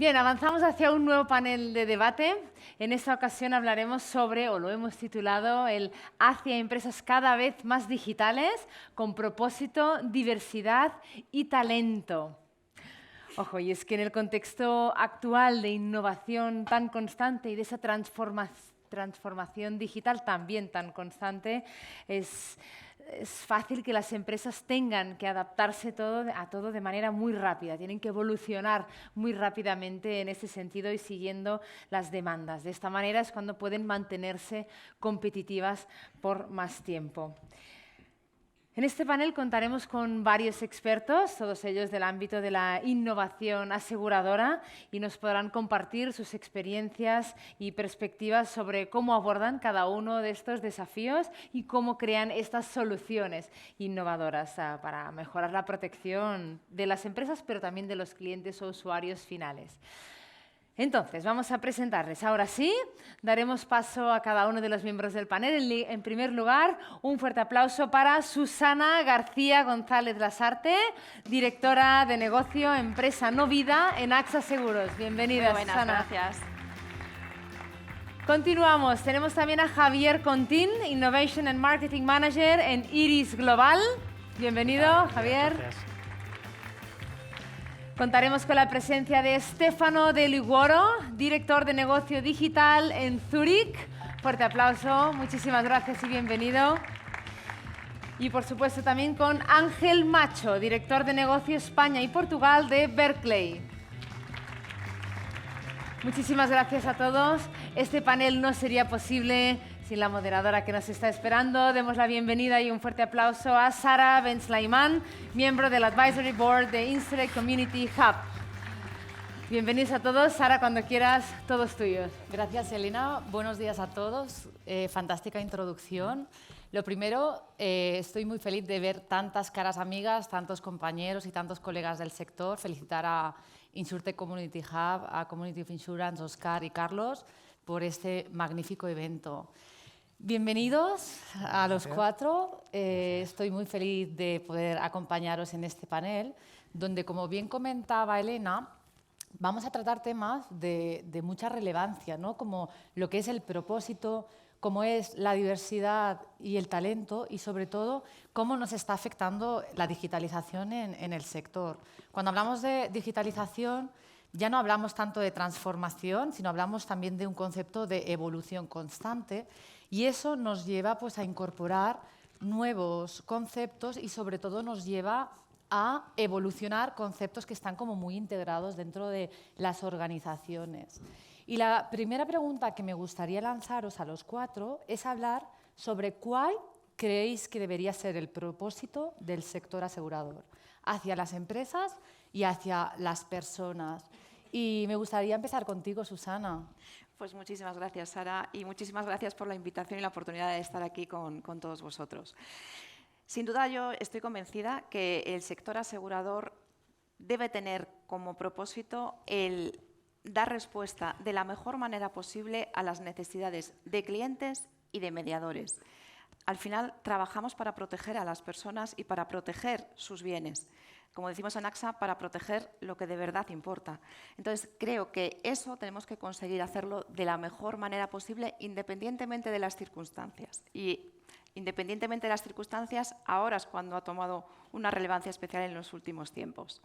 Bien, avanzamos hacia un nuevo panel de debate. En esta ocasión hablaremos sobre, o lo hemos titulado, el hacia empresas cada vez más digitales con propósito, diversidad y talento. Ojo, y es que en el contexto actual de innovación tan constante y de esa transformación digital también tan constante, es fácil que las empresas tengan que adaptarse a todo de manera muy rápida. Tienen que evolucionar muy rápidamente en ese sentido y siguiendo las demandas. De esta manera es cuando pueden mantenerse competitivas por más tiempo. En este panel contaremos con varios expertos, todos ellos del ámbito de la innovación aseguradora, y nos podrán compartir sus experiencias y perspectivas sobre cómo abordan cada uno de estos desafíos y cómo crean estas soluciones innovadoras para mejorar la protección de las empresas, pero también de los clientes o usuarios finales. Entonces, vamos a presentarles. Ahora sí, daremos paso a cada uno de los miembros del panel. En primer lugar, un fuerte aplauso para Susana García González Lasarte, directora de negocio Empresa No Vida en AXA Seguros. Bienvenida, Muy buenas, Susana. gracias. Continuamos. Tenemos también a Javier Contín, Innovation and Marketing Manager en Iris Global. Bienvenido, Javier. Gracias. Contaremos con la presencia de Stefano De Liguoro, director de negocio digital en Zurich. Fuerte aplauso, muchísimas gracias y bienvenido. Y por supuesto también con Ángel Macho, director de negocio España y Portugal de Berkeley. Muchísimas gracias a todos. Este panel no sería posible sin la moderadora que nos está esperando. Demos la bienvenida y un fuerte aplauso a Sara Ben Slayman, miembro del Advisory Board de Insurtech Community Hub. Bienvenidos a todos. Sara, cuando quieras, todos tuyos. Gracias, Elena. Buenos días a todos. Fantástica introducción. Lo primero, estoy muy feliz de ver tantas caras amigas, tantos compañeros y tantos colegas del sector. Felicitar a Insurtech Community Hub, a Community of Insurance, Oscar y Carlos, por este magnífico evento. Bienvenidos a los cuatro. Estoy muy feliz de poder acompañaros en este panel, donde, como bien comentaba Elena, vamos a tratar temas de mucha relevancia, ¿no? Como lo que es el propósito, cómo es la diversidad y el talento y, sobre todo, cómo nos está afectando la digitalización en el sector. Cuando hablamos de digitalización, ya no hablamos tanto de transformación, sino hablamos también de un concepto de evolución constante, y eso nos lleva pues, a incorporar nuevos conceptos y, sobre todo, nos lleva a evolucionar conceptos que están como muy integrados dentro de las organizaciones. Y la primera pregunta que me gustaría lanzaros a los cuatro es hablar sobre cuál creéis que debería ser el propósito del sector asegurador hacia las empresas y hacia las personas. Y me gustaría empezar contigo, Susana. Pues muchísimas gracias, Sara, y muchísimas gracias por la invitación y la oportunidad de estar aquí con todos vosotros. Sin duda, yo estoy convencida que el sector asegurador debe tener como propósito el dar respuesta de la mejor manera posible a las necesidades de clientes y de mediadores. Al final, trabajamos para proteger a las personas y para proteger sus bienes. Como decimos en AXA, para proteger lo que de verdad importa. Entonces, creo que eso tenemos que conseguir hacerlo de la mejor manera posible, independientemente de las circunstancias. Y independientemente de las circunstancias, ahora es cuando ha tomado una relevancia especial en los últimos tiempos.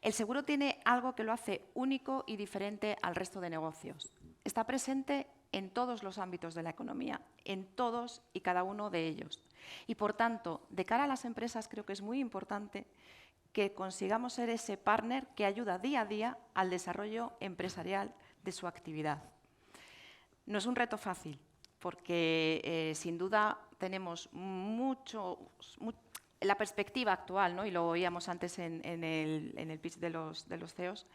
El seguro tiene algo que lo hace único y diferente al resto de negocios. Está presente en todos los ámbitos de la economía, en todos y cada uno de ellos. Y, por tanto, de cara a las empresas, creo que es muy importante que consigamos ser ese partner que ayuda día a día al desarrollo empresarial de su actividad. No es un reto fácil, porque sin duda tenemos la perspectiva actual, ¿no? Y lo oíamos antes en el pitch de los CEOs,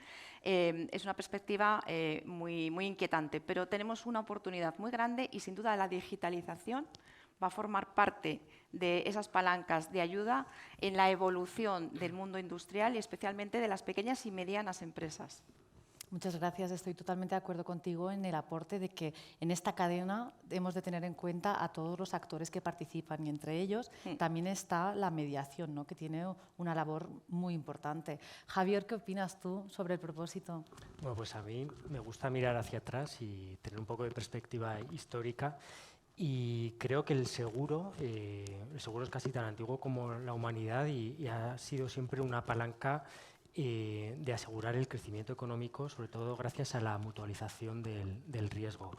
es una perspectiva muy inquietante, pero tenemos una oportunidad muy grande y sin duda la digitalización va a formar parte de esas palancas de ayuda en la evolución del mundo industrial y especialmente de las pequeñas y medianas empresas. Muchas gracias. Estoy totalmente de acuerdo contigo en el aporte de que en esta cadena hemos de tener en cuenta a todos los actores que participan y entre ellos también está la mediación, ¿no? Que tiene una labor muy importante. Javier, ¿qué opinas tú sobre el propósito? Bueno, pues a mí me gusta mirar hacia atrás y tener un poco de perspectiva histórica. Y creo que el seguro es casi tan antiguo como la humanidad y ha sido siempre una palanca de asegurar el crecimiento económico, sobre todo gracias a la mutualización del riesgo.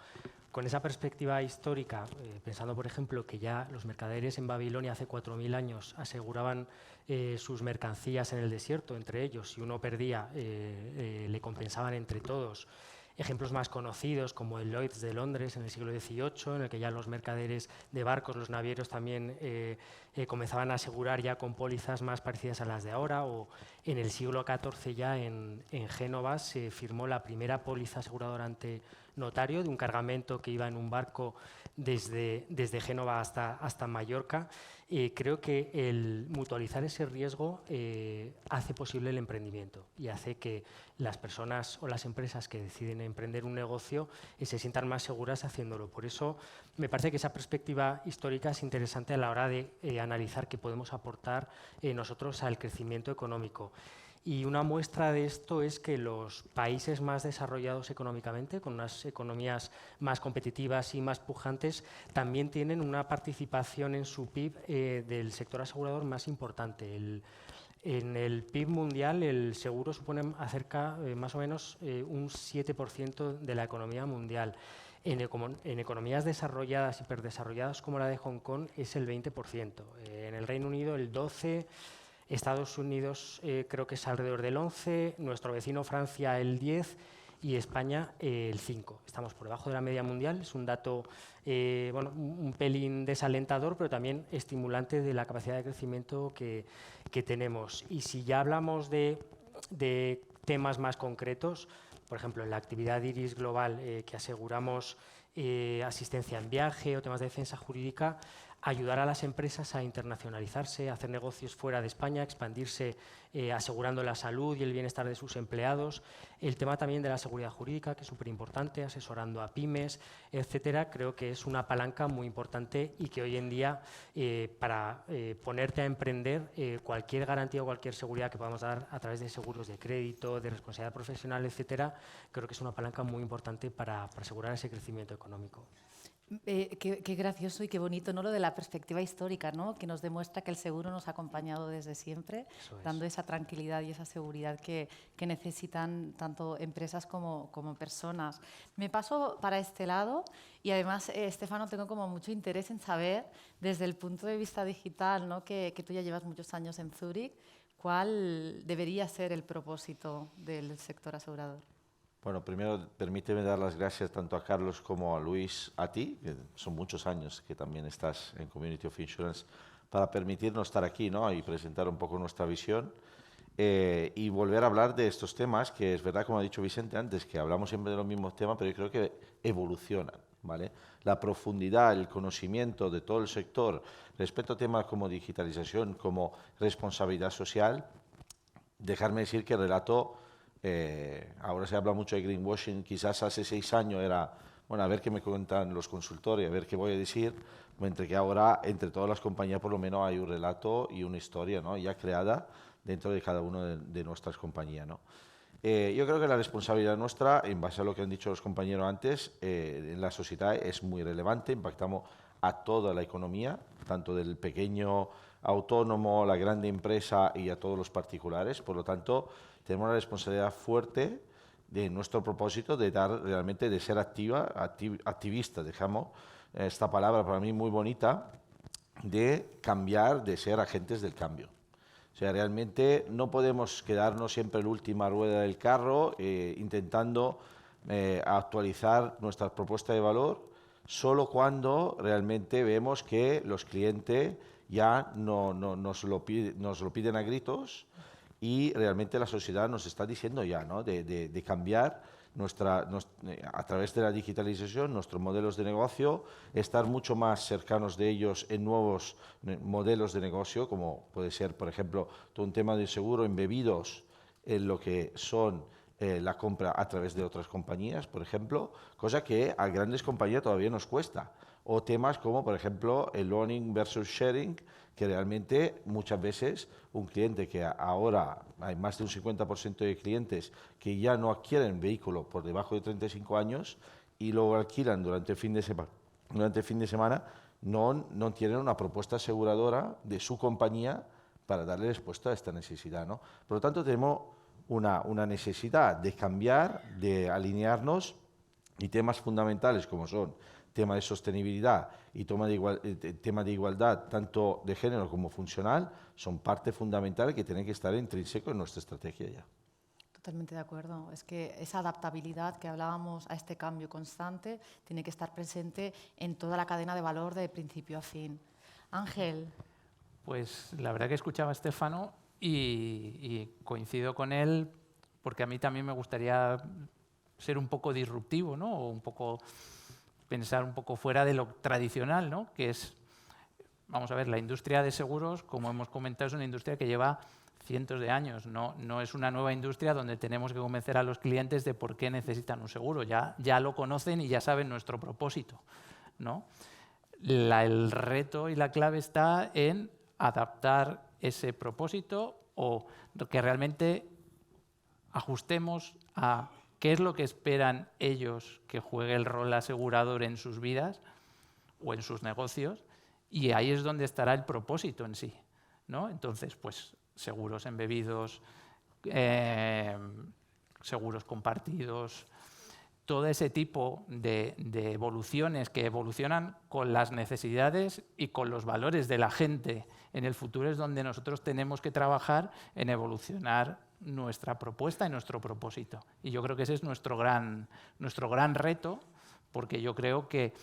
Con esa perspectiva histórica, pensando por ejemplo que ya los mercaderes en Babilonia hace 4000 años aseguraban sus mercancías en el desierto, entre ellos, si uno perdía, le compensaban entre todos. Ejemplos más conocidos como el Lloyd's de Londres en el siglo XVIII, en el que ya los mercaderes de barcos, los navieros también comenzaban a asegurar ya con pólizas más parecidas a las de ahora, o en el siglo XIV ya en Génova se firmó la primera póliza aseguradora ante notario de un cargamento que iba en un barco desde Génova hasta Mallorca. Creo que el mutualizar ese riesgo hace posible el emprendimiento y hace que las personas o las empresas que deciden emprender un negocio se sientan más seguras haciéndolo. Por eso me parece que esa perspectiva histórica es interesante a la hora de analizar qué podemos aportar nosotros al crecimiento económico. Y una muestra de esto es que los países más desarrollados económicamente, con unas economías más competitivas y más pujantes, también tienen una participación en su PIB del sector asegurador más importante. En el PIB mundial, el seguro supone más o menos un 7% de la economía mundial. En economías desarrolladas, hiperdesarrolladas como la de Hong Kong, es el 20%. En el Reino Unido, el 12%. Estados Unidos creo que es alrededor del 11%, nuestro vecino Francia el 10% y España el 5%. Estamos por debajo de la media mundial, es un dato bueno, un pelín desalentador, pero también estimulante de la capacidad de crecimiento que tenemos. Y si ya hablamos de temas más concretos, por ejemplo, en la actividad IRIS Global que aseguramos asistencia en viaje o temas de defensa jurídica, ayudar a las empresas a internacionalizarse, a hacer negocios fuera de España, expandirse asegurando la salud y el bienestar de sus empleados. El tema también de la seguridad jurídica, que es súper importante, asesorando a pymes, etcétera. Creo que es una palanca muy importante y que hoy en día, para ponerte a emprender, cualquier garantía o cualquier seguridad que podamos dar a través de seguros de crédito, de responsabilidad profesional, etcétera, creo que es una palanca muy importante para asegurar ese crecimiento económico. Qué gracioso y qué bonito, ¿no? Lo de la perspectiva histórica, ¿no? Que nos demuestra que el seguro nos ha acompañado desde siempre, dando esa tranquilidad y esa seguridad que necesitan tanto empresas como personas. Me paso para este lado y además, Stefano, tengo como mucho interés en saber, desde el punto de vista digital, ¿no? que tú ya llevas muchos años en Zúrich, ¿cuál debería ser el propósito del sector asegurador? Bueno, primero permíteme dar las gracias tanto a Carlos como a Luis, a ti, que son muchos años que también estás en Community of Insurance, para permitirnos estar aquí, ¿no? Y presentar un poco nuestra visión y volver a hablar de estos temas, que es verdad, como ha dicho Vicente antes, que hablamos siempre de los mismos temas, pero yo creo que evolucionan, ¿vale? La profundidad, el conocimiento de todo el sector respecto a temas como digitalización, como responsabilidad social, dejarme decir que el relato... ahora se habla mucho de greenwashing, quizás hace 6 años era, bueno, a ver qué me cuentan los consultores, a ver qué voy a decir, mientras que ahora entre todas las compañías por lo menos hay un relato y una historia, ¿no? Ya creada dentro de cada una de nuestras compañías, ¿no? Yo creo que la responsabilidad nuestra, en base a lo que han dicho los compañeros antes, en la sociedad es muy relevante, impactamos a toda la economía, tanto del pequeño autónomo, la grande empresa y a todos los particulares, por lo tanto, tenemos una responsabilidad fuerte de nuestro propósito de dar realmente, de ser activista, dejamos esta palabra para mí muy bonita, de cambiar, de ser agentes del cambio. O sea, realmente no podemos quedarnos siempre en la última rueda del carro intentando actualizar nuestra propuesta de valor solo cuando realmente vemos que los clientes ya nos lo piden a gritos y realmente la sociedad nos está diciendo ya, ¿no? de cambiar a través de la digitalización nuestros modelos de negocio, estar mucho más cercanos de ellos en nuevos modelos de negocio, como puede ser, por ejemplo, todo un tema de seguro embebidos en lo que son la compra a través de otras compañías, por ejemplo, cosa que a grandes compañías todavía nos cuesta. O temas como, por ejemplo, el owning versus sharing, que realmente muchas veces un cliente que ahora hay más de un 50% de clientes que ya no adquieren vehículo por debajo de 35 años y lo alquilan durante el fin de semana, no tienen una propuesta aseguradora de su compañía para darle respuesta a esta necesidad, ¿no? Por lo tanto, tenemos una necesidad de cambiar, de alinearnos, y temas fundamentales como son tema de sostenibilidad y tema de igualdad, tanto de género como funcional, son parte fundamental que tienen que estar intrínseco en nuestra estrategia ya. Totalmente de acuerdo. Es que esa adaptabilidad que hablábamos a este cambio constante tiene que estar presente en toda la cadena de valor de principio a fin. Ángel. Pues la verdad que escuchaba a Stefano y coincido con él, porque a mí también me gustaría ser un poco disruptivo, ¿no? O un poco pensar un poco fuera de lo tradicional, ¿no? Que es, vamos a ver, la industria de seguros, como hemos comentado, es una industria que lleva cientos de años. No es una nueva industria donde tenemos que convencer a los clientes de por qué necesitan un seguro. Ya lo conocen y ya saben nuestro propósito, ¿no? El reto y la clave está en adaptar ese propósito o que realmente ajustemos a qué es lo que esperan ellos que juegue el rol asegurador en sus vidas o en sus negocios, y ahí es donde estará el propósito en sí, ¿no? Entonces, pues seguros embebidos, seguros compartidos, todo ese tipo de evoluciones que evolucionan con las necesidades y con los valores de la gente en el futuro es donde nosotros tenemos que trabajar en evolucionar nuestra propuesta y nuestro propósito. Y yo creo que ese es nuestro gran reto, porque yo creo que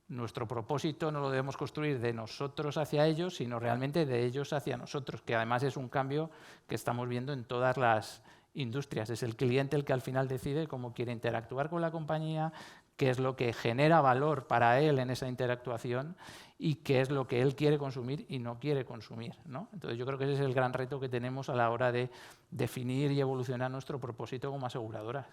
nuestro propósito no lo debemos construir de nosotros hacia ellos, sino realmente de ellos hacia nosotros, que además es un cambio que estamos viendo en todas las industrias. Es el cliente el que al final decide cómo quiere interactuar con la compañía, qué es lo que genera valor para él en esa interactuación y qué es lo que él quiere consumir y no quiere consumir, ¿no? Entonces yo creo que ese es el gran reto que tenemos a la hora de definir y evolucionar nuestro propósito como aseguradoras.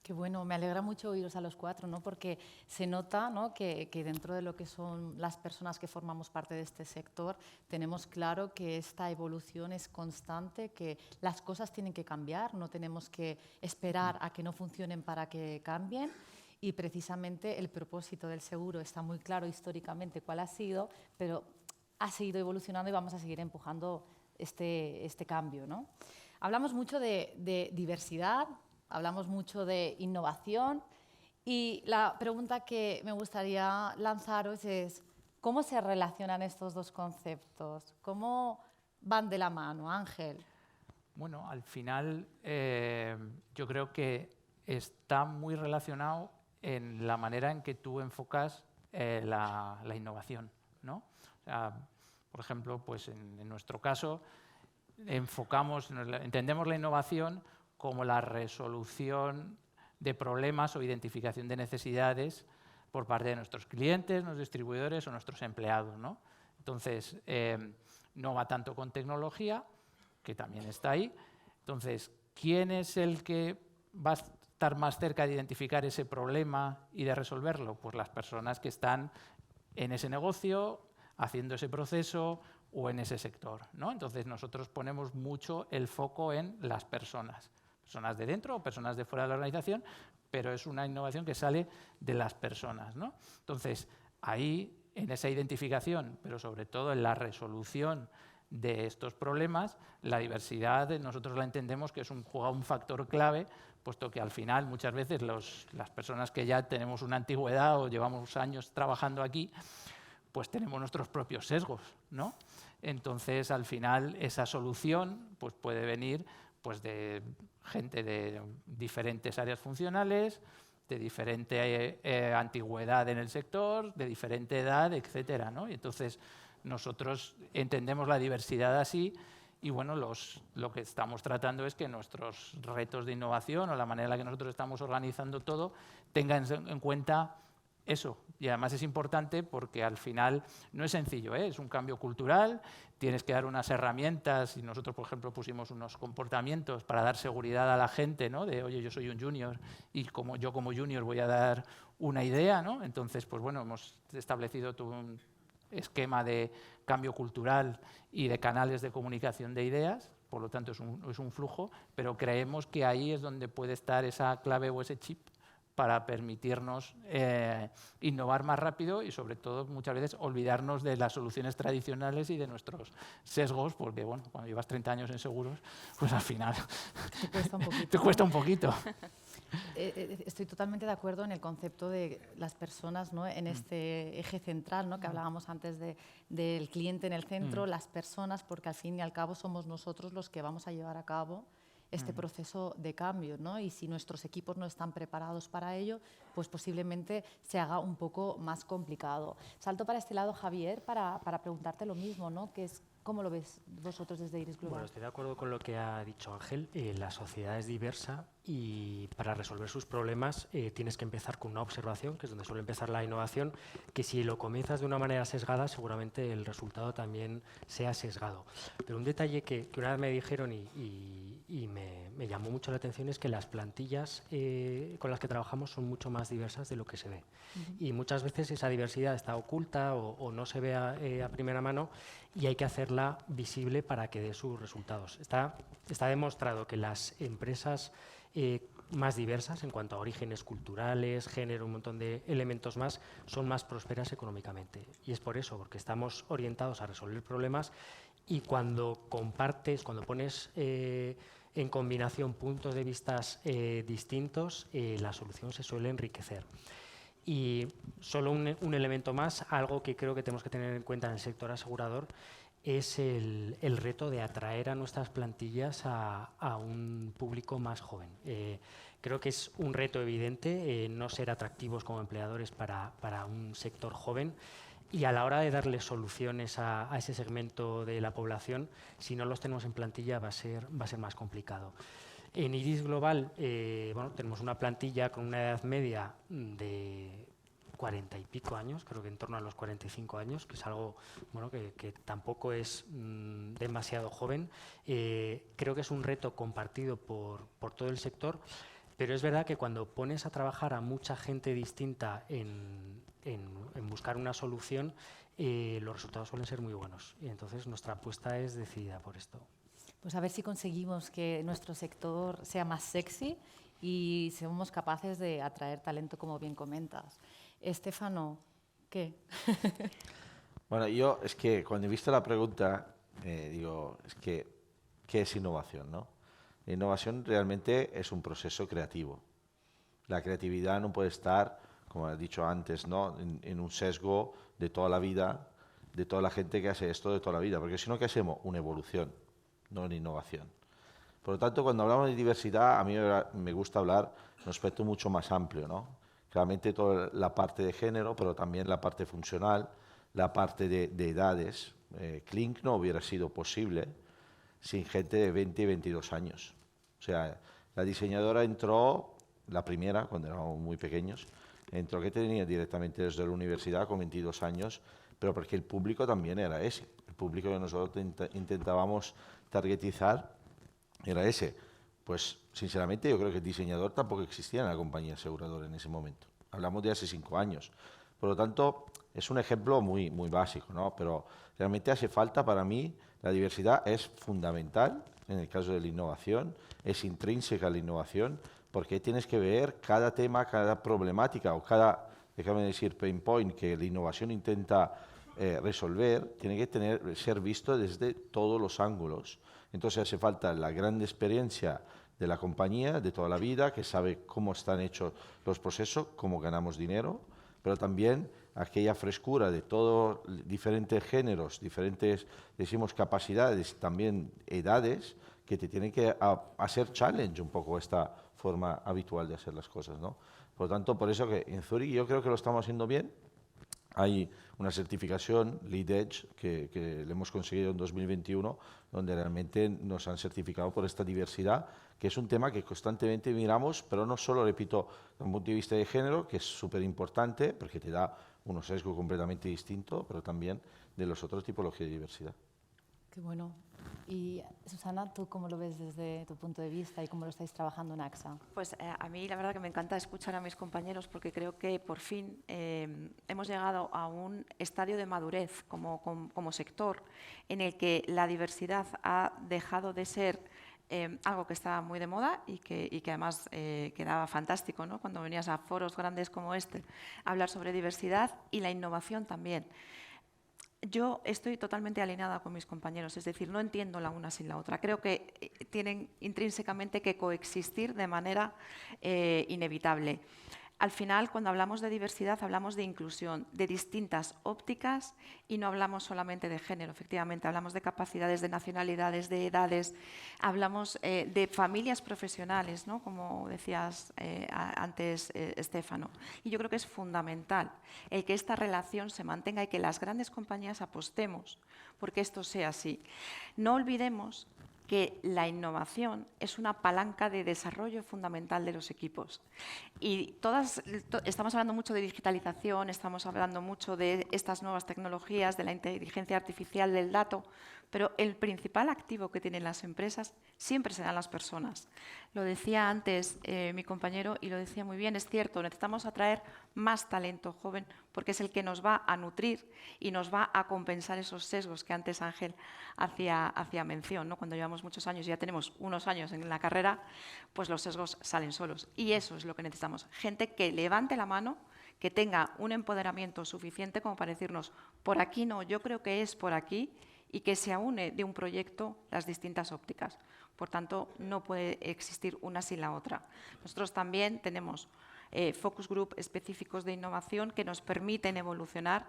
Qué bueno, me alegra mucho oíros a los cuatro, ¿no? Porque se nota, ¿no? que dentro de lo que son las personas que formamos parte de este sector, tenemos claro que esta evolución es constante, que las cosas tienen que cambiar, no tenemos que esperar a que no funcionen para que cambien. Y precisamente el propósito del seguro está muy claro históricamente cuál ha sido, pero ha seguido evolucionando y vamos a seguir empujando este cambio, ¿no? Hablamos mucho de diversidad, hablamos mucho de innovación y la pregunta que me gustaría lanzaros es ¿cómo se relacionan estos dos conceptos? ¿Cómo van de la mano, Ángel? Bueno, al final yo creo que está muy relacionado en la manera en que tú enfocas la innovación, ¿no? O sea, por ejemplo, pues en nuestro caso entendemos la innovación como la resolución de problemas o identificación de necesidades por parte de nuestros clientes, nuestros distribuidores o nuestros empleados, ¿no? Entonces, no va tanto con tecnología, que también está ahí. Entonces, ¿quién es el que va a estar más cerca de identificar ese problema y de resolverlo? Pues las personas que están en ese negocio, haciendo ese proceso o en ese sector, ¿no? Entonces, nosotros ponemos mucho el foco en las personas de dentro o personas de fuera de la organización, pero es una innovación que sale de las personas, ¿no? Entonces, ahí, en esa identificación, pero sobre todo en la resolución de estos problemas, la diversidad nosotros la entendemos que juega un factor clave, puesto que al final muchas veces las personas que ya tenemos una antigüedad o llevamos años trabajando aquí, pues tenemos nuestros propios sesgos, ¿no? Entonces, al final, esa solución pues, puede venir pues, de gente de diferentes áreas funcionales, de diferente antigüedad en el sector, de diferente edad, etcétera, ¿no? Y entonces, nosotros entendemos la diversidad así y bueno, lo que estamos tratando es que nuestros retos de innovación o la manera en la que nosotros estamos organizando todo tengan en cuenta eso. Y además es importante porque al final no es sencillo, ¿eh? Es un cambio cultural, tienes que dar unas herramientas y nosotros, por ejemplo, pusimos unos comportamientos para dar seguridad a la gente, ¿no? De, oye, yo soy un junior y como junior voy a dar una idea, ¿no? Entonces, pues bueno, hemos establecido todo un esquema de cambio cultural y de canales de comunicación de ideas, por lo tanto es un flujo, pero creemos que ahí es donde puede estar esa clave o ese chip para permitirnos innovar más rápido y, sobre todo, muchas veces olvidarnos de las soluciones tradicionales y de nuestros sesgos, porque, bueno, cuando llevas 30 años en seguros, pues al final Te cuesta un poquito. te cuesta un poquito. Estoy totalmente de acuerdo en el concepto de las personas, ¿no? En este eje central, ¿no? Que hablábamos antes del cliente en el centro, las personas, porque al fin y al cabo somos nosotros los que vamos a llevar a cabo este proceso de cambio, ¿no? Y si nuestros equipos no están preparados para ello, pues posiblemente se haga un poco más complicado. Salto para este lado, Javier, para preguntarte lo mismo, ¿no? ¿Cómo lo ves vosotros desde Iris Global? Bueno, estoy de acuerdo con lo que ha dicho Ángel. La sociedad es diversa y para resolver sus problemas tienes que empezar con una observación, que es donde suele empezar la innovación, que si lo comienzas de una manera sesgada, seguramente el resultado también sea sesgado. Pero un detalle que una vez me dijeron y me llamó mucho la atención es que las plantillas con las que trabajamos son mucho más diversas de lo que se ve. Y muchas veces esa diversidad está oculta o no se ve a primera mano y hay que hacerla visible para que dé sus resultados. Está demostrado que las empresas más diversas en cuanto a orígenes culturales, género, un montón de elementos más, son más prósperas económicamente. Y es por eso, porque estamos orientados a resolver problemas y cuando compartes, cuando pones en combinación puntos de vista distintos, la solución se suele enriquecer. Y solo un elemento más, algo que creo que tenemos que tener en cuenta en el sector asegurador, es el reto de atraer a nuestras plantillas a un público más joven. Creo que es un reto evidente no ser atractivos como empleadores para un sector joven y a la hora de darle soluciones a ese segmento de la población, si no los tenemos en plantilla va a ser más complicado. En Iris Global bueno, tenemos una plantilla con una edad media de 40 y pico años, creo que en torno a los 45 años, que es algo bueno, que tampoco es demasiado joven. Creo que es un reto compartido por todo el sector, pero es verdad que cuando pones a trabajar a mucha gente distinta en buscar una solución, los resultados suelen ser muy buenos. Y entonces nuestra apuesta es decidida por esto. Pues a ver si conseguimos que nuestro sector sea más sexy y seamos capaces de atraer talento, como bien comentas. Estefano, ¿qué? Bueno, yo es que cuando he visto la pregunta, digo, es que, ¿qué es innovación, no? La innovación realmente es un proceso creativo. La creatividad no puede estar, como he dicho antes, ¿no? en un sesgo de toda la vida, de toda la gente que hace esto de toda la vida, porque si no, ¿qué hacemos? Una evolución, no una innovación. Por lo tanto, cuando hablamos de diversidad, a mí me gusta hablar de un aspecto mucho más amplio, ¿no? Claramente toda la parte de género, pero también la parte funcional, la parte de edades. Clink no hubiera sido posible sin gente de 20 y 22 años. O sea, la diseñadora entró, la primera, cuando éramos muy pequeños, entró que tenía directamente desde la universidad con 22 años, pero porque el público también era ese. El público que nosotros intentábamos targetizar era ese. Pues, sinceramente, yo creo que el diseñador tampoco existía en la compañía aseguradora en ese momento. Hablamos de hace 5 años. Por lo tanto, es un ejemplo muy, muy básico, ¿no? Pero realmente hace falta, para mí, la diversidad es fundamental en el caso de la innovación, es intrínseca a la innovación, porque tienes que ver cada tema, cada problemática o cada, déjame decir, pain point que la innovación intenta resolver, tiene que ser visto desde todos los ángulos. Entonces hace falta la gran experiencia de la compañía de toda la vida, que sabe cómo están hechos los procesos, cómo ganamos dinero, pero también aquella frescura de todos diferentes géneros, diferentes, decimos, capacidades, también edades, que te tienen que hacer challenge un poco esta forma habitual de hacer las cosas, ¿no? Por lo tanto, por eso que en Zurich yo creo que lo estamos haciendo bien. Hay una certificación, Lead Edge, que le hemos conseguido en 2021, donde realmente nos han certificado por esta diversidad, que es un tema que constantemente miramos, pero no solo, repito, desde un punto de vista de género, que es súper importante, porque te da un sesgo completamente distinto, pero también de los otros tipologías de diversidad. Qué bueno. Y Susana, ¿tú cómo lo ves desde tu punto de vista y cómo lo estáis trabajando en AXA? Pues a mí la verdad que me encanta escuchar a mis compañeros porque creo que por fin hemos llegado a un estadio de madurez como sector en el que la diversidad ha dejado de ser algo que estaba muy de moda y que además quedaba fantástico, ¿no? Cuando venías a foros grandes como este a hablar sobre diversidad y la innovación también. Yo estoy totalmente alineada con mis compañeros, es decir, no entiendo la una sin la otra. Creo que tienen intrínsecamente que coexistir de manera inevitable. Al final, cuando hablamos de diversidad, hablamos de inclusión, de distintas ópticas y no hablamos solamente de género, efectivamente, hablamos de capacidades, de nacionalidades, de edades, hablamos de familias profesionales, ¿no? Como decías antes, Estéfano. Y yo creo que es fundamental el que esta relación se mantenga y que las grandes compañías apostemos porque esto sea así. No olvidemos que la innovación es una palanca de desarrollo fundamental de los equipos. Y estamos hablando mucho de digitalización, estamos hablando mucho de estas nuevas tecnologías, de la inteligencia artificial, del dato, pero el principal activo que tienen las empresas siempre serán las personas. Lo decía antes mi compañero y lo decía muy bien, es cierto, necesitamos atraer más talento joven porque es el que nos va a nutrir y nos va a compensar esos sesgos que antes Ángel hacía mención, ¿no? Cuando llevamos muchos años y ya tenemos unos años en la carrera, pues los sesgos salen solos. Y eso es lo que necesitamos, gente que levante la mano, que tenga un empoderamiento suficiente como para decirnos, por aquí no, yo creo que es por aquí, y que se aúne de un proyecto las distintas ópticas. Por tanto, no puede existir una sin la otra. Nosotros también tenemos focus group específicos de innovación que nos permiten evolucionar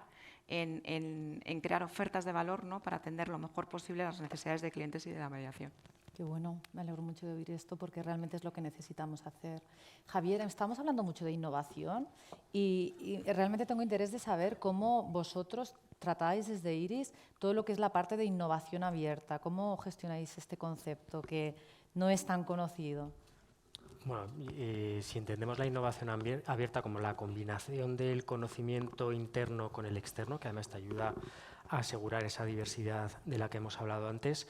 en crear ofertas de valor, ¿no? Para atender lo mejor posible las necesidades de clientes y de la mediación. Qué bueno, me alegro mucho de oír esto porque realmente es lo que necesitamos hacer. Javier, estamos hablando mucho de innovación y realmente tengo interés de saber cómo vosotros tratáis desde IRIS todo lo que es la parte de innovación abierta. ¿Cómo gestionáis este concepto que no es tan conocido? Bueno, si entendemos la innovación abierta como la combinación del conocimiento interno con el externo, que además te ayuda a asegurar esa diversidad de la que hemos hablado antes,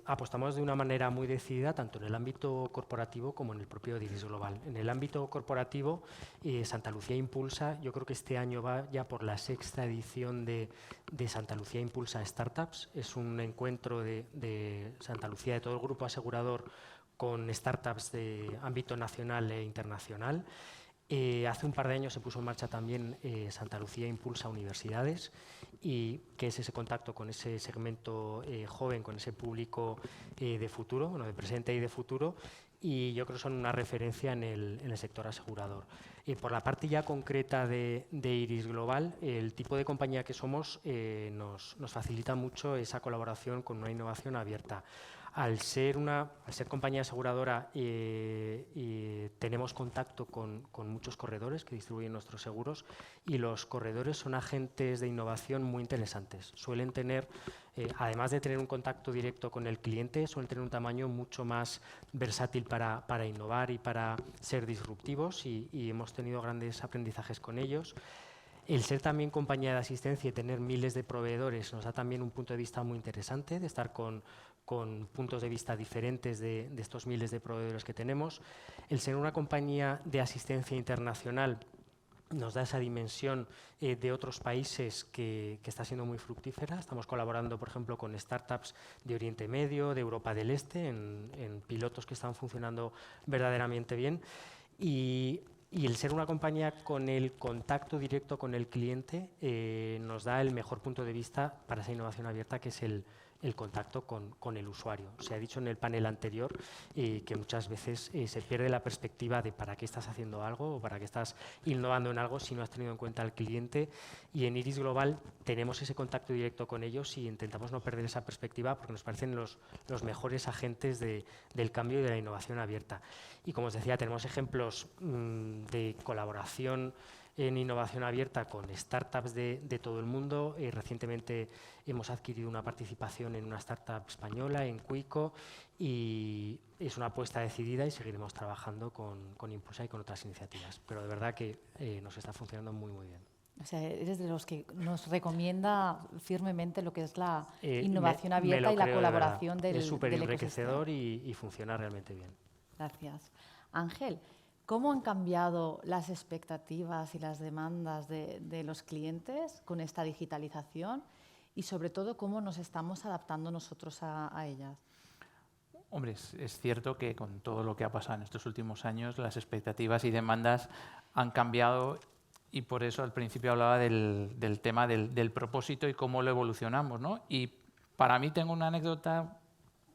apostamos de una manera muy decidida tanto en el ámbito corporativo como en el propio IRIS Global. En el ámbito corporativo, Santa Lucía Impulsa, yo creo que este año va ya por la 6ª edición de Santa Lucía Impulsa Startups. Es un encuentro de Santa Lucía, de todo el grupo asegurador, con startups de ámbito nacional e internacional. Hace un par de años se puso en marcha también Santa Lucía Impulsa Universidades, y que es ese contacto con ese segmento joven, con ese público de futuro, bueno, de presente y de futuro, y yo creo que son una referencia en el sector asegurador. Por la parte ya concreta de IRIS Global, el tipo de compañía que somos nos facilita mucho esa colaboración con una innovación abierta. Al ser compañía aseguradora, tenemos contacto con muchos corredores que distribuyen nuestros seguros, y los corredores son agentes de innovación muy interesantes. Suelen tener, además de tener un contacto directo con el cliente, suelen tener un tamaño mucho más versátil para innovar y para ser disruptivos, y hemos tenido grandes aprendizajes con ellos. El ser también compañía de asistencia y tener miles de proveedores nos da también un punto de vista muy interesante, de estar con puntos de vista diferentes de estos miles de proveedores que tenemos. El ser una compañía de asistencia internacional nos da esa dimensión de otros países que está siendo muy fructífera. Estamos colaborando, por ejemplo, con startups de Oriente Medio, de Europa del Este, en pilotos que están funcionando verdaderamente bien. Y el ser una compañía con el contacto directo con el cliente nos da el mejor punto de vista para esa innovación abierta, que es el contacto con el usuario. Se ha dicho en el panel anterior que muchas veces se pierde la perspectiva de para qué estás haciendo algo o para qué estás innovando en algo si no has tenido en cuenta al cliente, y en IRIS Global tenemos ese contacto directo con ellos y intentamos no perder esa perspectiva porque nos parecen los mejores agentes del cambio y de la innovación abierta. Y como os decía, tenemos ejemplos de colaboración en innovación abierta con startups de todo el mundo. Recientemente hemos adquirido una participación en una startup española, en Cuico, y es una apuesta decidida y seguiremos trabajando con Impulsa y con otras iniciativas. Pero de verdad que nos está funcionando muy, muy bien. O sea, eres de los que nos recomienda firmemente lo que es la innovación abierta y la colaboración del ecosistema. Es súper enriquecedor y funciona realmente bien. Gracias. Ángel, ¿cómo han cambiado las expectativas y las demandas de los clientes con esta digitalización? Y sobre todo, ¿cómo nos estamos adaptando nosotros a ellas? Hombre, es cierto que con todo lo que ha pasado en estos últimos años, las expectativas y demandas han cambiado. Y por eso al principio hablaba del tema del propósito y cómo lo evolucionamos, ¿no? Y para mí tengo una anécdota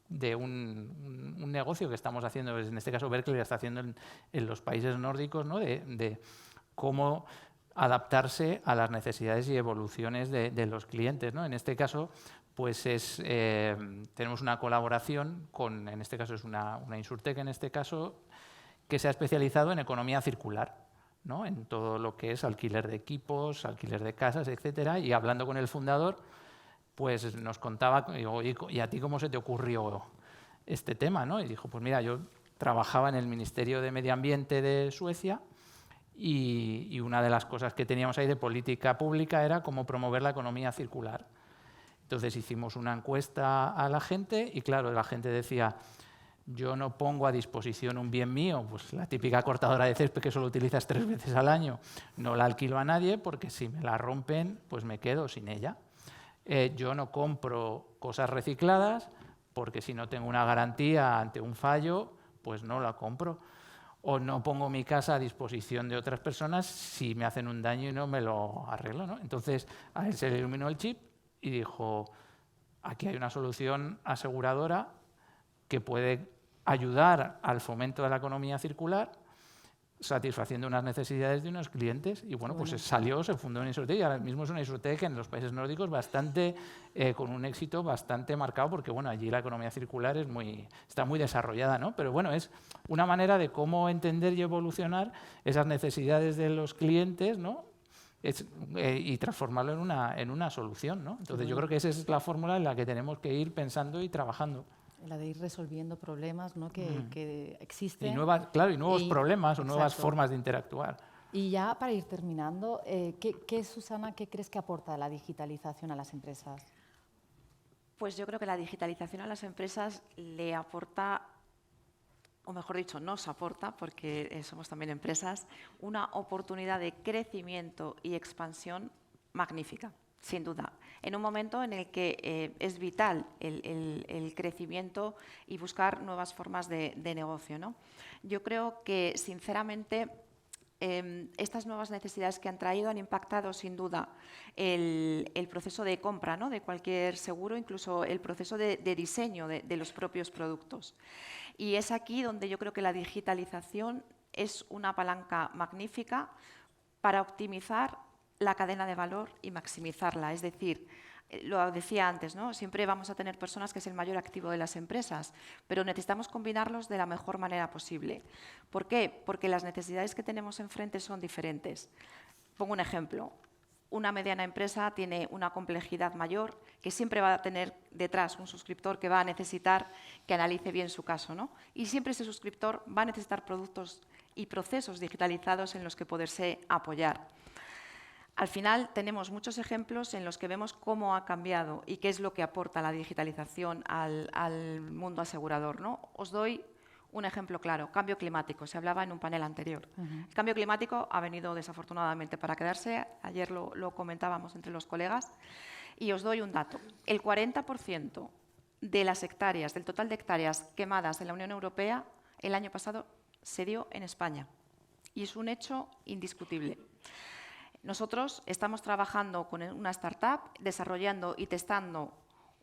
de un negocio que estamos haciendo, en este caso Berkeley está haciendo en los países nórdicos, ¿no? de cómo adaptarse a las necesidades y evoluciones de los clientes, ¿no? En este caso, pues tenemos una colaboración con, en este caso es una Insurtech, en este caso, que se ha especializado en economía circular, ¿no? En todo lo que es alquiler de equipos, alquiler de casas, etcétera. Y hablando con el fundador, pues nos contaba, digo, ¿y a ti cómo se te ocurrió este tema, ¿no? Y dijo, pues mira, yo trabajaba en el Ministerio de Medio Ambiente de Suecia y una de las cosas que teníamos ahí de política pública era cómo promover la economía circular. Entonces hicimos una encuesta a la gente y claro, la gente decía, yo no pongo a disposición un bien mío, pues la típica cortadora de césped que solo utilizas 3 veces al año, no la alquilo a nadie porque si me la rompen, pues me quedo sin ella. Yo no compro cosas recicladas porque si no tengo una garantía ante un fallo, pues no la compro. O no pongo mi casa a disposición de otras personas si me hacen un daño y no me lo arreglo, ¿no? Entonces a él se le iluminó el chip y dijo, aquí hay una solución aseguradora que puede ayudar al fomento de la economía circular, satisfaciendo unas necesidades de unos clientes. Y bueno, pues salió, se fundó una Insurtech y ahora mismo es una Insurtech en los países nórdicos con un éxito bastante marcado, porque bueno, allí la economía circular está muy desarrollada, ¿no? Pero bueno, es una manera de cómo entender y evolucionar esas necesidades de los clientes, ¿no? Y transformarlo en una solución, ¿no? Entonces yo creo que esa es la fórmula en la que tenemos que ir pensando y trabajando. La de ir resolviendo problemas, ¿no? que existen. Y nuevos problemas o nuevas formas de interactuar. Y ya para ir terminando, Susana, ¿qué crees que aporta la digitalización a las empresas? Pues yo creo que la digitalización a las empresas le aporta, o mejor dicho, nos aporta, porque somos también empresas, una oportunidad de crecimiento y expansión magnífica. Sin duda, en un momento en el que es vital el crecimiento y buscar nuevas formas de negocio, ¿no? Yo creo que, sinceramente, estas nuevas necesidades que han traído han impactado, sin duda, el proceso de compra, ¿no? De cualquier seguro, incluso el proceso de diseño de los propios productos. Y es aquí donde yo creo que la digitalización es una palanca magnífica para optimizar la cadena de valor y maximizarla. Es decir, lo decía antes, ¿no? Siempre vamos a tener personas que es el mayor activo de las empresas, pero necesitamos combinarlos de la mejor manera posible. ¿Por qué? Porque las necesidades que tenemos enfrente son diferentes. Pongo un ejemplo. Una mediana empresa tiene una complejidad mayor que siempre va a tener detrás un suscriptor que va a necesitar que analice bien su caso, ¿no? Y siempre ese suscriptor va a necesitar productos y procesos digitalizados en los que poderse apoyar. Al final tenemos muchos ejemplos en los que vemos cómo ha cambiado y qué es lo que aporta la digitalización al mundo asegurador, ¿no? Os doy un ejemplo claro, cambio climático. Se hablaba en un panel anterior. El cambio climático ha venido desafortunadamente para quedarse. Ayer lo comentábamos entre los colegas. Y os doy un dato. El 40% de las hectáreas, del total de hectáreas quemadas en la Unión Europea, el año pasado se dio en España. Y es un hecho indiscutible. Nosotros estamos trabajando con una startup, desarrollando y testando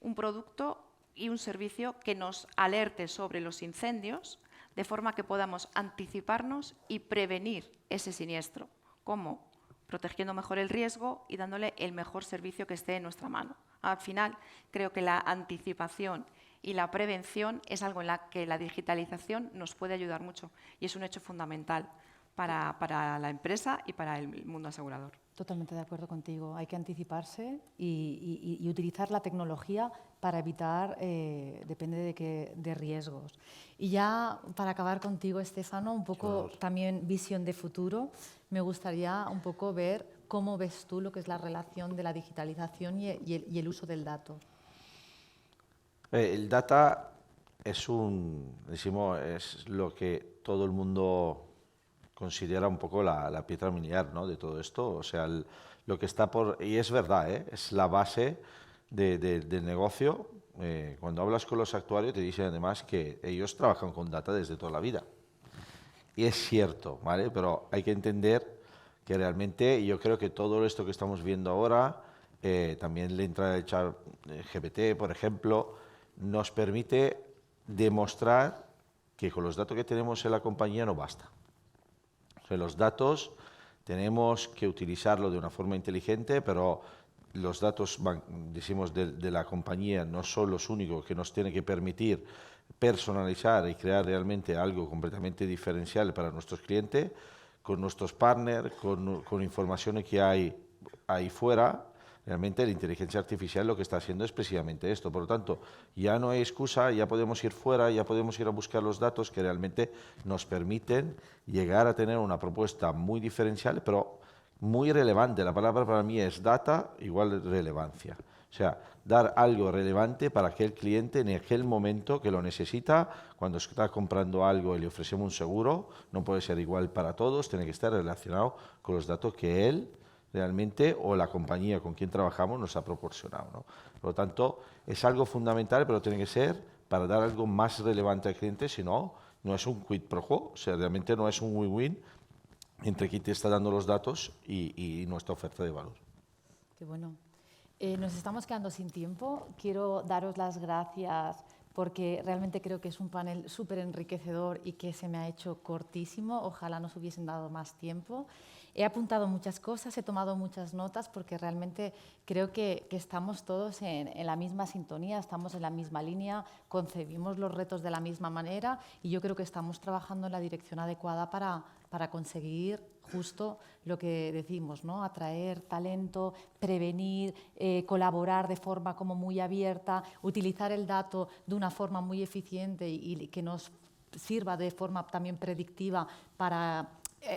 un producto y un servicio que nos alerte sobre los incendios, de forma que podamos anticiparnos y prevenir ese siniestro. ¿Cómo? Protegiendo mejor el riesgo y dándole el mejor servicio que esté en nuestra mano. Al final, creo que la anticipación y la prevención es algo en la que la digitalización nos puede ayudar mucho y es un hecho fundamental. para la empresa y para el mundo asegurador. Totalmente de acuerdo contigo. Hay que anticiparse y utilizar la tecnología para evitar, depende de riesgos. Y ya para acabar contigo, Estefano, un poco también visión de futuro, me gustaría un poco ver cómo ves tú lo que es la relación de la digitalización y el uso del dato. El data es es lo que todo el mundo considera un poco la piedra miliar, ¿no?, de todo esto. O sea, lo que está por... Y es verdad, es la base del negocio. Cuando hablas con los actuarios te dicen además que ellos trabajan con data desde toda la vida. Y es cierto, ¿vale? Pero hay que entender que realmente yo creo que todo esto que estamos viendo ahora, también le entra el chat GPT, por ejemplo, nos permite demostrar que con los datos que tenemos en la compañía no basta. O sea, los datos tenemos que utilizarlo de una forma inteligente, pero los datos, decimos, de la compañía no son los únicos que nos tienen que permitir personalizar y crear realmente algo completamente diferencial para nuestros clientes, con nuestros partners, con informaciones que hay ahí fuera. Realmente la inteligencia artificial lo que está haciendo es precisamente esto. Por lo tanto, ya no hay excusa, ya podemos ir fuera, ya podemos ir a buscar los datos que realmente nos permiten llegar a tener una propuesta muy diferencial, pero muy relevante. La palabra para mí es data igual relevancia. O sea, dar algo relevante para aquel cliente en aquel momento que lo necesita. Cuando está comprando algo y le ofrecemos un seguro, no puede ser igual para todos, tiene que estar relacionado con los datos que él realmente o la compañía con quien trabajamos nos ha proporcionado, ¿no? Por lo tanto, es algo fundamental, pero tiene que ser para dar algo más relevante al cliente, si no, no es un quid pro quo, o sea, realmente no es un win-win entre quien te está dando los datos y nuestra oferta de valor. Qué bueno. Nos estamos quedando sin tiempo. Quiero daros las gracias porque realmente creo que es un panel súper enriquecedor y que se me ha hecho cortísimo. Ojalá nos hubiesen dado más tiempo. He apuntado muchas cosas, he tomado muchas notas porque realmente creo que estamos todos en la misma sintonía, estamos en la misma línea, concebimos los retos de la misma manera y yo creo que estamos trabajando en la dirección adecuada para conseguir justo lo que decimos, ¿no? Atraer talento, prevenir, colaborar de forma como muy abierta, utilizar el dato de una forma muy eficiente y que nos sirva de forma también predictiva para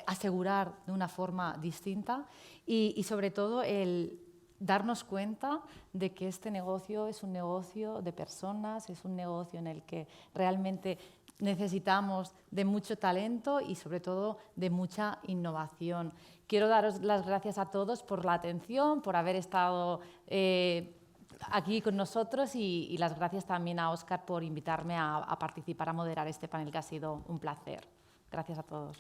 asegurar de una forma distinta y sobre todo el darnos cuenta de que este negocio es un negocio de personas, es un negocio en el que realmente necesitamos de mucho talento y sobre todo de mucha innovación. Quiero daros las gracias a todos por la atención, por haber estado aquí con nosotros y las gracias también a Óscar por invitarme a participar, a moderar este panel que ha sido un placer. Gracias a todos.